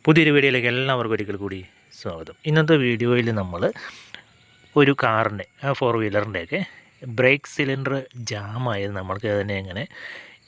പുതിയൊരു വീഡിയോയിലേക്ക് എല്ലാവർക്കും ഒരിക്കൽ കൂടി സ്വാഗതം. ഇന്നത്തെ വീഡിയോയിൽ നമ്മൾ ഒരു കാറിൻ്റെ ഫോർ വീലറിൻ്റെയൊക്കെ ബ്രേക്ക് സിലിണ്ടർ ജാമായത് നമ്മൾക്ക് അതിനെ എങ്ങനെ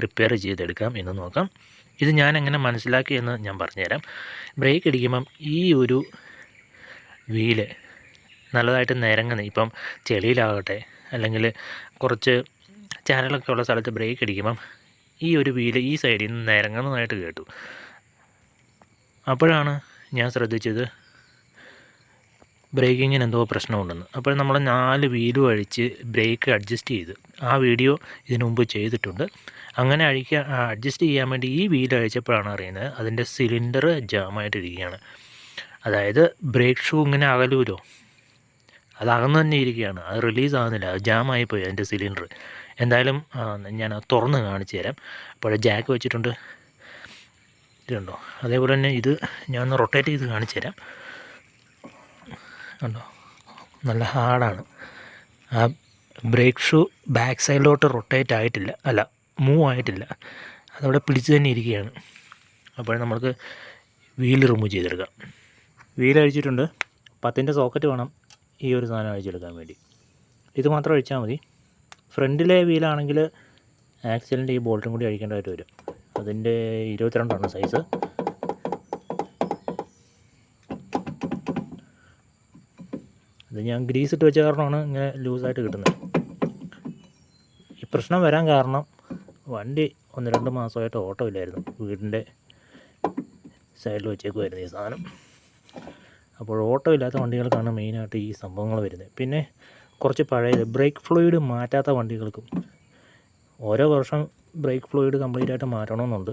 റിപ്പയർ ചെയ്തെടുക്കാം എന്ന് നോക്കാം. ഇത് ഞാൻ എങ്ങനെ മനസ്സിലാക്കിയെന്ന് ഞാൻ പറഞ്ഞുതരാം. ബ്രേക്ക് അടിക്കുമ്പം ഈ ഒരു വീല് നല്ലതായിട്ട് നിരങ്ങുന്നത്, ഇപ്പം ചെളിയിലാകട്ടെ അല്ലെങ്കിൽ കുറച്ച് ചാനലൊക്കെ ഉള്ള സ്ഥലത്ത് ബ്രേക്ക് അടിക്കുമ്പം ഈ ഒരു വീല് ഈ സൈഡിൽ നിന്ന് നിരങ്ങുന്നതായിട്ട് കേട്ടു. അപ്പോഴാണ് ഞാൻ ശ്രദ്ധിച്ചത് ബ്രേക്കിങ്ങിന് എന്തോ പ്രശ്നമുണ്ടെന്ന്. അപ്പോൾ നമ്മൾ 4 വീലും അഴിച്ച് ബ്രേക്ക് അഡ്ജസ്റ്റ് ചെയ്ത് ആ വീഡിയോ ഇതിനു മുമ്പ് ചെയ്തിട്ടുണ്ട്. അങ്ങനെ അഡ്ജസ്റ്റ് ചെയ്യാൻ വേണ്ടി ഈ വീൽ അഴിച്ചപ്പോഴാണ് അറിയുന്നത് അതിൻ്റെ സിലിണ്ടർ ജാമായിട്ടിരിക്കുകയാണ്. അതായത് ബ്രേക്ക് ഷൂ ഇങ്ങനെ അകലുമല്ലോ, അത് അകന്ന് തന്നെ ഇരിക്കുകയാണ്, അത് റിലീസ് ആകുന്നില്ല, അത് ജാമായിപ്പോയി അതിൻ്റെ സിലിണ്ടർ. എന്തായാലും ഞാൻ തുറന്ന് കാണിച്ചു തരാം. അപ്പോൾ ജാക്ക് വെച്ചിട്ടുണ്ട്, ഇതുണ്ടോ. അതേപോലെ തന്നെ ഇത് ഞാൻ ഒന്ന് റൊട്ടേറ്റ് ചെയ്ത് കാണിച്ചു തരാം. കണ്ടോ, നല്ല ഹാർഡാണ്. ആ ബ്രേക്ക് ഷൂ ബാക്ക് സൈഡിലോട്ട് റൊട്ടേറ്റ് ആയിട്ടില്ല, അല്ല മൂവ് ആയിട്ടില്ല, അതവിടെ പിടിച്ച് തന്നെ ഇരിക്കുകയാണ്. അപ്പോൾ നമുക്ക് വീൽ റിമൂവ് ചെയ്തെടുക്കാം. വീൽ അഴിച്ചിട്ടുണ്ട്. 10-ൻ്റെ സോക്കറ്റ് വേണം ഈ ഒരു സാധനം അഴിച്ചെടുക്കാൻ വേണ്ടി. ഇത് മാത്രം അഴിച്ചാൽ മതി. ഫ്രണ്ടിലെ വീലാണെങ്കിൽ ആക്സിലിൻ്റെ ഈ ബോൾട്ടും കൂടി അഴിക്കേണ്ടതായിട്ട് വരും. അതിൻ്റെ 22 സൈസ്. അത് ഞാൻ ഗ്രീസ് ഇട്ട് വെച്ച കാരണമാണ് ഇങ്ങനെ ലൂസായിട്ട് കിട്ടുന്നത്. ഈ പ്രശ്നം വരാൻ കാരണം വണ്ടി 1-2 മാസമായിട്ട് ഓട്ടോ ഇല്ലായിരുന്നു. വീടിൻ്റെ സൈഡിൽ വെച്ചേക്കുമായിരുന്നു ഈ സാധനം. അപ്പോൾ ഓട്ടോ ഇല്ലാത്ത വണ്ടികൾക്കാണ് മെയിനായിട്ട് ഈ സംഭവങ്ങൾ വരുന്നത്. പിന്നെ കുറച്ച് പഴയത് ബ്രേക്ക് ഫ്ലൂയിഡ് മാറ്റാത്ത വണ്ടികൾക്കും ഓരോ വർഷം ബ്രേക്ക് ഫ്ലൂയിഡ് കംപ്ലീറ്റ് ആയിട്ട് മാറ്റണമെന്നുണ്ട്.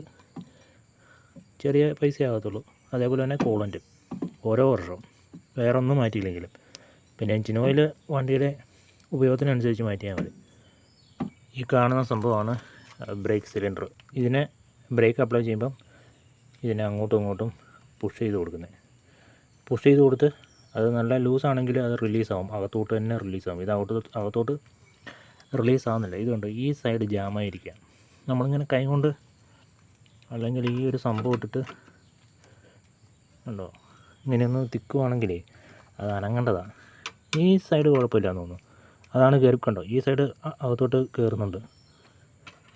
ചെറിയ പൈസ ആകത്തുള്ളൂ. അതേപോലെ തന്നെ കൂളൻ്റ് ഓരോ വർഷവും വേറെ ഒന്നും മാറ്റിയില്ലെങ്കിലും. പിന്നെ എഞ്ചിൻ ഓയിൽ വണ്ടിയുടെ ഉപയോഗത്തിനനുസരിച്ച് മാറ്റിയാൽ മതി. ഈ കാണുന്ന സംഭവമാണ് ബ്രേക്ക് സിലിണ്ടർ. ഇതിനെ ബ്രേക്ക് അപ്ലൈ ചെയ്യുമ്പം ഇതിനെ അങ്ങോട്ടും ഇങ്ങോട്ടും പുഷ് ചെയ്ത് കൊടുക്കുന്നത്. പുഷ് ചെയ്ത് കൊടുത്ത് അത് നല്ല ലൂസാണെങ്കിൽ അത് റിലീസാവും, അകത്തോട്ട് തന്നെ റിലീസാവും. ഇത് അകത്തോട്ട് റിലീസ് ആവുന്നില്ല. ഇതുകൊണ്ട് ഈ സൈഡ് ജാമായിരിക്കുക. നമ്മളിങ്ങനെ കൈ കൊണ്ട് അല്ലെങ്കിൽ ഈ ഒരു സംഭവം ഇട്ടിട്ട് ഉണ്ടോ ഇങ്ങനെയൊന്ന് തിക്കുവാണെങ്കിലേ അത് അനങ്ങേണ്ടതാണ്. ഈ സൈഡ് കുഴപ്പമില്ലാന്ന് തോന്നുന്നു, അതാണ് കയറിക്കണ്ടോ. ഈ സൈഡ് അകത്തോട്ട് കയറുന്നുണ്ട്,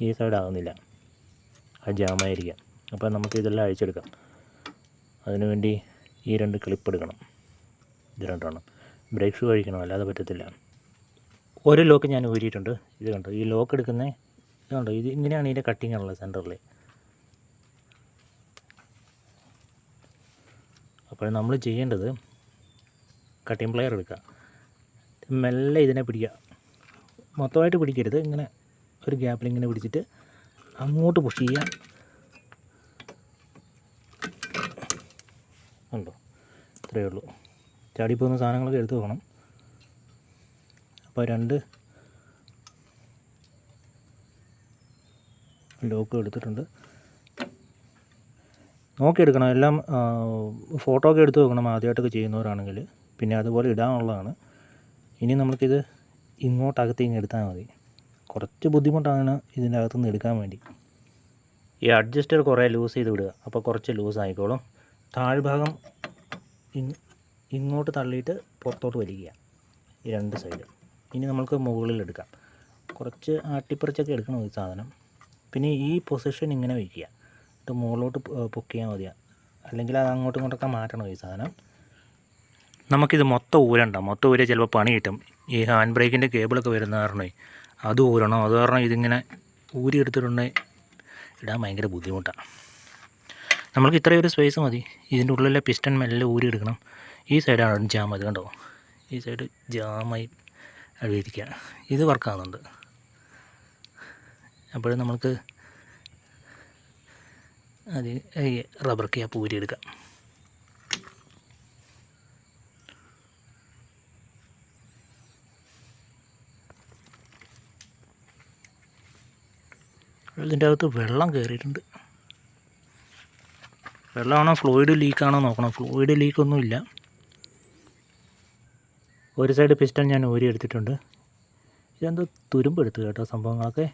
ഈ സൈഡ് ആകുന്നില്ല, അത് ജാമായിരിക്കാം. അപ്പോൾ നമുക്ക് ഇതെല്ലാം അഴിച്ചെടുക്കാം. അതിനുവേണ്ടി ഈ 2 ക്ലിപ്പ് എടുക്കണം. ഇത് 2 എണ്ണം. ബ്രേക്ക് ഷൂ അഴിക്കണം, അല്ലാതെ പറ്റത്തില്ല. ഒരു ലോക്ക് ഞാൻ ഊരിയിട്ടുണ്ട്. ഇത് കണ്ടോ, ഈ ലോക്ക് എടുക്കുന്നത് ഇത് കണ്ടോ, ഇത് ഇങ്ങനെയാണ് ഇതിൻ്റെ കട്ടിങ് ഉള്ളത് സെൻറ്ററിൽ. അപ്പോൾ നമ്മൾ ചെയ്യേണ്ടത് കട്ടിങ് പ്ലെയർ എടുക്കുക, മെല്ലെ ഇതിനെ പിടിക്കുക. മൊത്തമായിട്ട് പിടിക്കരുത്, ഇങ്ങനെ ഒരു ഗ്യാപ്പിൽ ഇങ്ങനെ പിടിച്ചിട്ട് അങ്ങോട്ട് പുഷ് ചെയ്യുക. ഉണ്ടോ, ഇത്രയേ ഉള്ളൂ. ചാടിപ്പോകുന്ന സാധനങ്ങളൊക്കെ എടുത്ത് വെക്കണം. അപ്പോൾ 2 ലോക്ക് എടുത്തിട്ടുണ്ട്. നോക്കിയെടുക്കണം എല്ലാം. ഫോട്ടോ ഒക്കെ എടുത്ത് വെക്കണം ആദ്യമായിട്ടൊക്കെ ചെയ്യുന്നവരാണെങ്കിൽ. പിന്നെ അതുപോലെ ഇടാനുള്ളതാണ്. ഇനി നമുക്കിത് ഇങ്ങോട്ടകത്ത് എടുത്താൽ മതി. കുറച്ച് ബുദ്ധിമുട്ടാണ് ഇതിൻ്റെ അകത്തുനിന്ന് എടുക്കാൻ വേണ്ടി. ഈ അഡ്ജസ്റ്റർ കുറേ ലൂസ് ചെയ്ത് വിടുക, അപ്പോൾ കുറച്ച് ലൂസ് ആയിക്കോളും. താഴ്ഭാഗം ഇങ്ങോട്ട് തള്ളിയിട്ട് പുറത്തോട്ട് വലിക്കുക, ഈ 2 സൈഡ്. ഇനി നമുക്ക് മുകളിൽ എടുക്കാം. കുറച്ച് ആട്ടിപ്പറിച്ചൊക്കെ എടുക്കണം ഈ സാധനം. പിന്നെ ഈ പൊസിഷൻ ഇങ്ങനെ വയ്ക്കുക, എന്നിട്ട് മുകളിലോട്ട് പൊക്കിയാൽ മതിയാണ്, അല്ലെങ്കിൽ അത് അങ്ങോട്ടും ഇങ്ങോട്ടൊക്കെ മാറ്റണം ഈ സാധനം. നമുക്കിത് മൊത്തം ഊരണ്ട, മൊത്തം ഊരിയാൽ ചിലപ്പോൾ പണി കിട്ടും. ഈ ഹാൻഡ് ബ്രേക്കിൻ്റെ കേബിളൊക്കെ വരുന്ന കാരണമേ അത് ഊരണം. അത് കാരണം ഇതിങ്ങനെ ഊരി എടുത്തിട്ടുണ്ടെങ്കിൽ ഇടാൻ ഭയങ്കര ബുദ്ധിമുട്ടാണ്. നമ്മൾക്ക് ഇത്രയൊരു സ്പേസ് മതി. ഇതിൻ്റെ ഉള്ളിലെ പിസ്റ്റൺ മെല്ലെ ഊരി എടുക്കണം. ഈ സൈഡാണ് ജാം, അത് കണ്ടോ, ഈ സൈഡ് ജാമായി അഴിയിരിക്കുക. ഇത് വർക്കാകുന്നുണ്ട്. അപ്പോൾ നമുക്ക് അത് ഈ റബ്ബർ ക്യാപ്പ് ഊരിയെടുക്കാം. ഇതിൻ്റെ അകത്ത് വെള്ളം കയറിയിട്ടുണ്ട്. വെള്ളമാണോ ഫ്ലൂയിഡ് ലീക്കാണോ നോക്കണം. ഫ്ലൂയിഡ് ലീക്കൊന്നുമില്ല. ഒരു സൈഡ് പിസ്റ്റൺ ഞാൻ ഊരി എടുത്തിട്ടുണ്ട്. ഇതെന്തോ തുരുമ്പെടുത്ത് കേട്ടോ സംഭവങ്ങളൊക്കെ.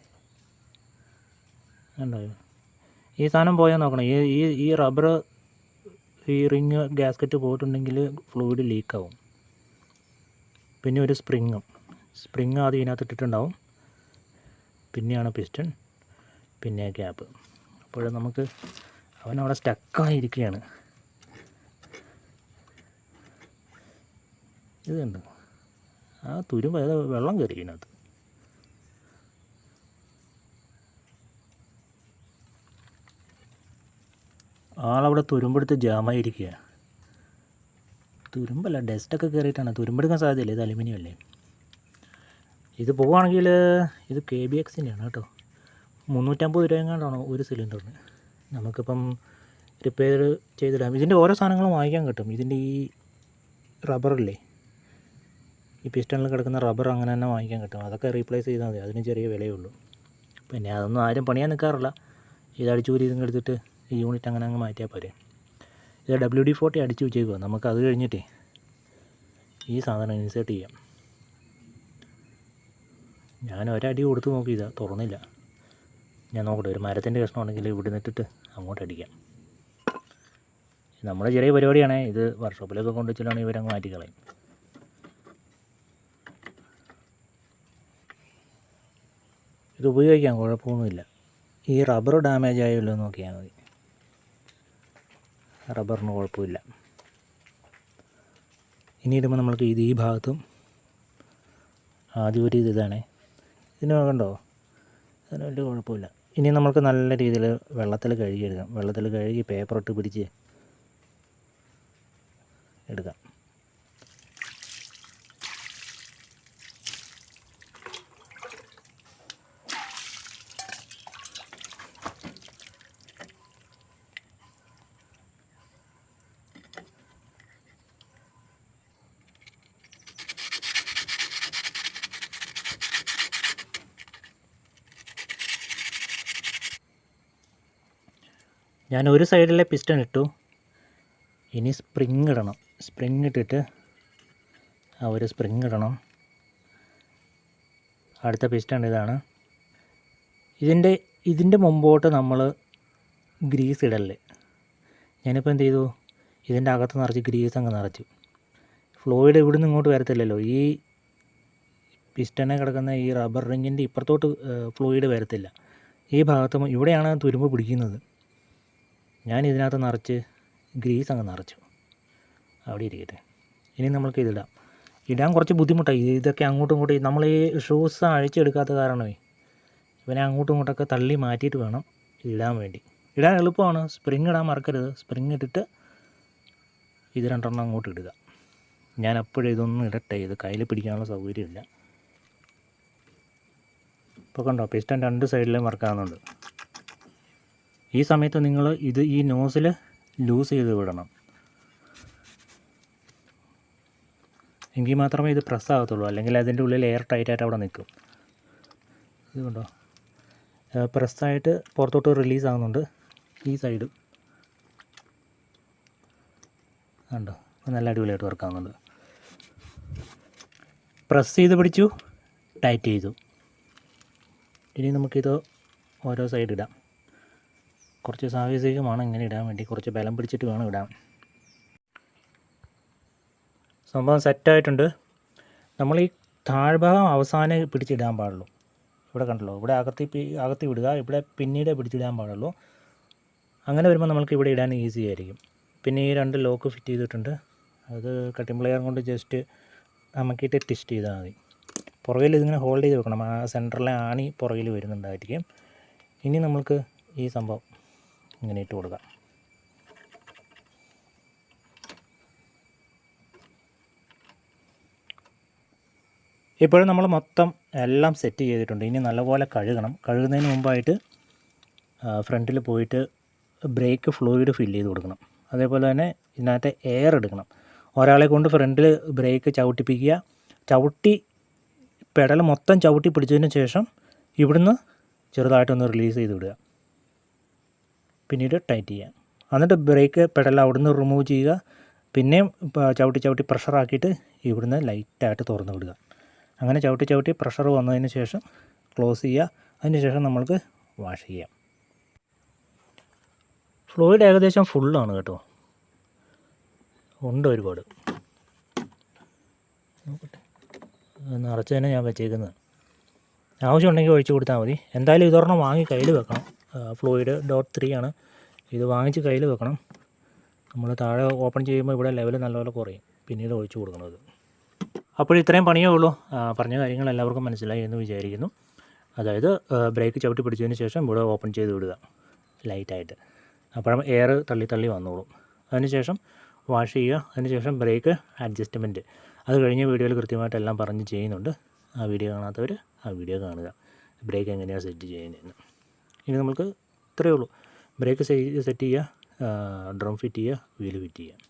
ഉണ്ടായോ, ഈ സാധനം പോയാൽ നോക്കണം. ഈ റബ്ബർ ഈ റിങ് ഗ്യാസ്കറ്റ് പോയിട്ടുണ്ടെങ്കിൽ ഫ്ലൂയിഡ് ലീക്കാവും. പിന്നെ ഒരു സ്പ്രിങ് ആദ്യം ഇതിനകത്ത് ഇട്ടിട്ടുണ്ടാവും, പിന്നെയാണ് പിസ്റ്റൺ, പിന്നെ ക്യാപ്പ്. അപ്പോൾ നമുക്ക് അവനവിടെ സ്റ്റക്കായിരിക്കുകയാണ്. ഇതുണ്ട് ആ തുരുമ്പ്, ഏതാ വെള്ളം കയറി ഇതിനകത്ത്. ആളവിടെ തുരുമ്പെടുത്ത് ജാമായിരിക്കുക. തുരുമ്പല്ല, ഡസ്റ്റൊക്കെ കയറിയിട്ടാണ്. തുരുമ്പെടുക്കാൻ സാധ്യതയില്ല, ഇത് അലുമിനിയം അല്ലേ. ഇത് പോവുകയാണെങ്കിൽ ഇത് KBXൻ്റെ കേട്ടോ. 350 രൂപ എങ്ങാണ്ടാണോ ഒരു സിലിണ്ടറിന്. നമുക്കിപ്പം റിപ്പയർ ചെയ്തിടാം. ഇതിൻ്റെ ഓരോ സാധനങ്ങളും വാങ്ങിക്കാൻ കിട്ടും. ഇതിൻ്റെ ഈ റബ്ബറില്ലേ, ഈ പിസ്റ്റണിൽ കിടക്കുന്ന റബ്ബർ അങ്ങനെ തന്നെ വാങ്ങിക്കാൻ കിട്ടും. അതൊക്കെ റീപ്ലേസ് ചെയ്താൽ മതി, അതിന് ചെറിയ വിലയുള്ളൂ. പിന്നെ അതൊന്നും ആരും പണിയാൻ നിൽക്കാറില്ല. ഇത് അടിച്ചുകൂരി ഇതിങ്ങ് എടുത്തിട്ട് ഈ യൂണിറ്റ് അങ്ങനെ അങ്ങ് മാറ്റിയാൽ പോരെ. ഇത് WD-40 അടിച്ച് വെച്ചേക്കുക. നമുക്കത് കഴിഞ്ഞിട്ടേ ഈ സാധനം ഇൻസേർട്ട് ചെയ്യാം. ഞാൻ ഒരടി കൊടുത്ത് നോക്കിയതാ, തുറന്നില്ല. ഞാൻ നോക്കട്ടെ, ഒരു മരത്തിൻ്റെ കഷ്ണം ഉണ്ടെങ്കിൽ ഇവിടെ നിന്നിട്ട് അങ്ങോട്ട് അടിക്കാം. നമ്മുടെ ചെറിയ പരിപാടിയാണ്. ഇത് വർക്ക്ഷോപ്പിലൊക്കെ കൊണ്ടുവച്ചിട്ടാണ് ഇവരങ്ങ് മാറ്റിക്കളയും. ഇത് ഉപയോഗിക്കാം, കുഴപ്പമൊന്നുമില്ല. ഈ റബ്ബർ ഡാമേജ് ആയല്ലോ നോക്കിയാൽ മതി. റബ്ബറിന് കുഴപ്പമില്ല. ഇനി ഇടുമ്പോൾ നമ്മൾക്ക് ഈ ഭാഗത്തും ആദ്യം ഒരു ഇതാണേ, ഇതിന് കണ്ടോ, അതിന് വലിയ കുഴപ്പമില്ല. ഇനി നമുക്ക് നല്ല രീതിയിൽ വെള്ളത്തിൽ കഴുകിയെടുക്കാം. വെള്ളത്തിൽ കഴുകി പേപ്പറിട്ട് പിടിച്ച് എടുക്കാം. ഞാൻ ഒരു സൈഡിലെ പിസ്റ്റൺ ഇട്ടു. ഇനി സ്പ്രിങ് ഇടണം. സ്പ്രിങ് ഇട്ടിട്ട് ഒരു സ്പ്രിങ് ഇടണം. അടുത്ത പിസ്റ്റൺ ഇതാണ്. ഇതിൻ്റെ മുമ്പോട്ട് നമ്മൾ ഗ്രീസ് ഇടല്ലേ. ഞാനിപ്പോൾ എന്ത് ചെയ്തു, ഇതിൻ്റെ അകത്ത് നിറച്ച് ഗ്രീസ് അങ്ങ് നിറച്ചു. ഫ്ലൂയിഡ് ഇവിടുന്ന് ഇങ്ങോട്ട് വരത്തില്ലല്ലോ. ഈ പിസ്റ്റനെ കിടക്കുന്ന ഈ റബ്ബർ റിങ്ങിൻ്റെ ഇപ്പുറത്തോട്ട് ഫ്ലൂയിഡ് വരത്തില്ല. ഈ ഭാഗത്ത് ഇവിടെയാണ് തുരുമ്പ് പിടിക്കുന്നത്. ഞാൻ ഇതിനകത്ത് നിറച്ച് ഗ്രീസ് അങ്ങ് നിറച്ചു. അവിടെ ഇരിക്കട്ടെ. ഇനി നമ്മൾക്ക് ഇതിടാം. ഇടാൻ കുറച്ച് ബുദ്ധിമുട്ടായി. ഇതൊക്കെ അങ്ങോട്ടും ഇങ്ങോട്ടും നമ്മൾ ഈ ഷൂസ് അഴിച്ചെടുക്കാത്ത കാരണമേ ഇവനെ അങ്ങോട്ടും ഇങ്ങോട്ടൊക്കെ തള്ളി മാറ്റിയിട്ട് വേണം ഇടാൻ വേണ്ടി. ഇടാൻ എളുപ്പമാണ്. സ്പ്രിങ് ഇടാൻ മറക്കരുത്. സ്പ്രിങ് ഇട്ടിട്ട് ഇത് രണ്ടെണ്ണം അങ്ങോട്ട് ഇടുക. ഞാൻ എപ്പോഴും ഇതൊന്നും ഇടട്ടെ, ഇത് കയ്യിൽ പിടിക്കാനുള്ള സൗകര്യമില്ല. ഇപ്പോൾ കണ്ടോ, പിസ്റ്റൺ രണ്ട് സൈഡിലും മറക്കാവുന്നുണ്ട്. ഈ സമയത്ത് നിങ്ങൾ ഈ നോസിൽ ലൂസ് ചെയ്ത് വിടണം. എങ്കിൽ മാത്രമേ ഇത് പ്രസ് ആകത്തുള്ളൂ. അല്ലെങ്കിൽ അതിൻ്റെ ഉള്ളിൽ എയർ ടൈറ്റായിട്ട് അവിടെ നിൽക്കും. ഇത് കണ്ടോ, പ്രസ്സായിട്ട് പുറത്തോട്ട് റിലീസ് ആകുന്നുണ്ട്. ഈ സൈഡ് കണ്ടോ, നല്ല അടിപൊളിയായിട്ട് വർക്ക് ആകുന്നുണ്ട്. പ്രസ് ചെയ്ത് പിടിച്ചു, ടൈറ്റ് ചെയ്തു. ഇനി നമുക്കിത് ഓരോ സൈഡ് ഇടാം. കുറച്ച് സാഹചര്യമാണ് ഇങ്ങനെ ഇടാൻ വേണ്ടി. കുറച്ച് ബലം പിടിച്ചിട്ട് വേണം ഇടാൻ. സംഭവം സെറ്റായിട്ടുണ്ട്. നമ്മൾ ഈ താഴ്ഭാഗം അവസാനം പിടിച്ചിടാൻ പാടുള്ളൂ. ഇവിടെ കണ്ടല്ലോ, ഇവിടെ അകത്തി വിടുക, ഇവിടെ പിന്നീട് പിടിച്ചിടാൻ പാടുള്ളൂ. അങ്ങനെ വരുമ്പോൾ നമുക്ക് ഇവിടെ ഇടാൻ ഈസി ആയിരിക്കും. പിന്നെ ഈ രണ്ട് ലോക്ക് ഫിറ്റ് ചെയ്തിട്ടുണ്ട്. അത് കട്ടിംഗ് പ്ലെയർ കൊണ്ട് ജസ്റ്റ് അമക്കിയിട്ട് ട്വിസ്റ്റ് ചെയ്താൽ മതി. പുറകിൽ ഇതിങ്ങനെ ഹോൾഡ് ചെയ്ത് വെക്കണം. ആ സെൻറ്ററിലെ ആണി പുറകിൽ വരുന്നുണ്ടായിരിക്കും. ഇനി നമുക്ക് ഈ സംഭവം ഇങ്ങനെ ഇട്ട് കൊടുക്കാം. ഇപ്പോഴും നമ്മൾ മൊത്തം എല്ലാം സെറ്റ് ചെയ്തിട്ടുണ്ട്. ഇനി നല്ലപോലെ കഴുകണം. കഴുകുന്നതിന് മുമ്പായിട്ട് ഫ്രണ്ടിൽ പോയിട്ട് ബ്രേക്ക് ഫ്ലൂയിഡ് ഫില്ല് ചെയ്ത് കൊടുക്കണം. അതേപോലെ തന്നെ ഇതിനകത്ത് എയർ എടുക്കണം. ഒരാളെ കൊണ്ട് ഫ്രണ്ടിൽ ബ്രേക്ക് ചവിട്ടിപ്പിക്കുക. ചവിട്ടി പെഡൽ മൊത്തം ചവിട്ടി പിടിച്ചതിന് ശേഷം ഇവിടുന്ന് ചെറുതായിട്ടൊന്ന് റിലീസ് ചെയ്ത് വിടുക. പിന്നീട് ടൈറ്റ് ചെയ്യുക. എന്നിട്ട് ബ്രേക്ക് പെഡൽ അവിടുന്ന് റിമൂവ് ചെയ്യുക. പിന്നെയും ചവിട്ടി പ്രഷറാക്കിയിട്ട് ഇവിടുന്ന് ലൈറ്റായിട്ട് തുറന്ന് വിടുക. അങ്ങനെ ചവിട്ടി പ്രഷർ വന്നതിന് ശേഷം ക്ലോസ് ചെയ്യുക. അതിന് ശേഷം നമ്മൾക്ക് വാഷ് ചെയ്യാം. ഫ്ലൂയിഡ് ഏകദേശം ഫുള്ളാണ് കേട്ടോ. ഉണ്ട് ഒരുപാട്. നോക്കട്ടെ, നിറച്ച് തന്നെ ഞാൻ വെച്ചേക്കുന്നത്. ആവശ്യമുണ്ടെങ്കിൽ ഒഴിച്ച് കൊടുത്താൽ മതി. എന്തായാലും ഇതൊരെണ്ണം വാങ്ങി കയ്യിൽ വെക്കണം. ഫ്ലൂയിഡ് .3 ആണ്. ഇത് വാങ്ങിച്ച് കയ്യിൽ വെക്കണം. നമ്മൾ താഴെ ഓപ്പൺ ചെയ്യുമ്പോൾ ഇവിടെ ലെവൽ നല്ലപോലെ കുറയും, പിന്നീട് ഒഴിച്ച് കൊടുക്കണത്. അപ്പോൾ ഇത്രയും പണിയേ ഉള്ളൂ. പറഞ്ഞ കാര്യങ്ങൾ എല്ലാവർക്കും മനസ്സിലായി എന്ന് വിചാരിക്കുന്നു. അതായത് ബ്രേക്ക് ചവിട്ടി പിടിച്ചതിന് ശേഷം ഇവിടെ ഓപ്പൺ ചെയ്ത് വിടുക ലൈറ്റായിട്ട്. അപ്പോഴും എയർ തള്ളി വന്നോളും. അതിനുശേഷം വാഷ് ചെയ്യുക. അതിനുശേഷം ബ്രേക്ക് അഡ്ജസ്റ്റ്മെൻറ്റ്, അത് കഴിഞ്ഞ വീഡിയോയിൽ കൃത്യമായിട്ടെല്ലാം പറഞ്ഞ് ചെയ്യുന്നുണ്ട്. ആ വീഡിയോ കാണാത്തവർ ആ വീഡിയോ കാണുക, ബ്രേക്ക് എങ്ങനെയാണ് സെറ്റ് ചെയ്യുന്നതെന്ന്. ഇനി നമുക്ക് ഇത്രയേ ഉള്ളൂ. ബ്രേക്ക് സെറ്റ് ചെയ്യുക, ഡ്രം ഫിറ്റ് ചെയ്യുക, വീല് ഫിറ്റ് ചെയ്യുക.